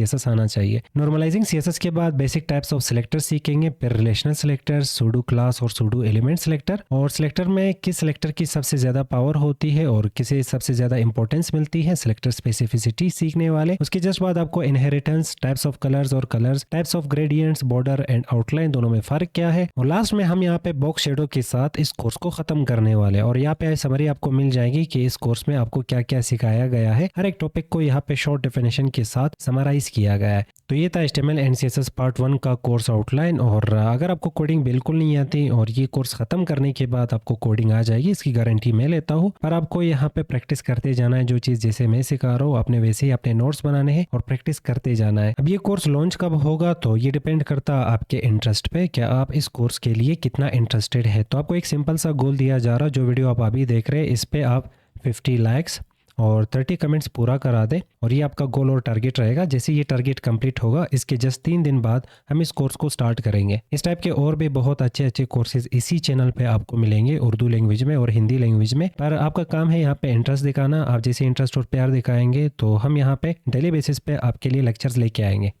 CSS आना चाहिए। Normalising CSS के बाद बेसिक टाइप्स ऑफ सिलेक्टर सीखेंगे, फिर रिलेशनल सिलेक्टर, सूडो क्लास और सूडो एलिमेंट सिलेक्टर, और सिलेक्टर में किस सिलेक्टर की सबसे ज्यादा पावर होती है और किसे सबसे ज्यादा इंपॉर्टेंस मिलती है, सिलेक्टर स्पेसिफिसिटी सीखने वाले। उसके जस्ट बाद आपको इनहेरिटेंस, टाइप्स ऑफ कलर्स और colours, types of gradients, border and outline दोनों में फर्क क्या है, और लास्ट में हम यहाँ पे बॉक्स शेडो के साथ इस कोर्स को खत्म करने वाले। और यहाँ पे समरी आपको मिल जाएगी कि इस कोर्स में आपको क्या क्या सिखाया गया है। हर एक टॉपिक को यहाँ पे शॉर्ट डेफिनेशन के साथ समराइज किया गया है। तो ये था HTML एंड CSS पार्ट 1 का कोर्स आउटलाइन। और अगर आपको कोडिंग बिल्कुल नहीं आती और ये कोर्स खत्म करने के बाद आपको कोडिंग आ जाएगी, इसकी गारंटी मैं लेता हूँ। पर आपको यहाँ पे प्रैक्टिस करते जाना है, जो चीज़ जैसे मैं सिखा रहा हूँ आपने वैसे ही अपने नोट्स बनाने हैं और प्रैक्टिस करते जाना है। अब ये कोर्स लॉन्च कब होगा तो ये डिपेंड करता है आपके इंटरेस्ट पे, क्या आप इस कोर्स के लिए कितना इंटरेस्टेड है। तो आपको एक सिंपल सा गोल दिया जा रहा है, जो वीडियो आप अभी देख रहे हैं इस पे आप 50 लाइक्स और 30 कमेंट्स पूरा करा दें, और ये आपका गोल और टारगेट रहेगा। जैसे ये टारगेट कंप्लीट होगा, इसके जस्ट 3 दिन बाद हम इस कोर्स को स्टार्ट करेंगे। इस टाइप के और भी बहुत अच्छे अच्छे कोर्सेज इसी चैनल पे आपको मिलेंगे, उर्दू लैंग्वेज में और हिंदी लैंग्वेज में। पर आपका काम है यहाँ पे इंटरेस्ट दिखाना। आप जैसे इंटरेस्ट और प्यार दिखाएंगे तो हम यहाँ पे डेली बेसिस पे आपके लिए लेक्चर्स लेके आएंगे।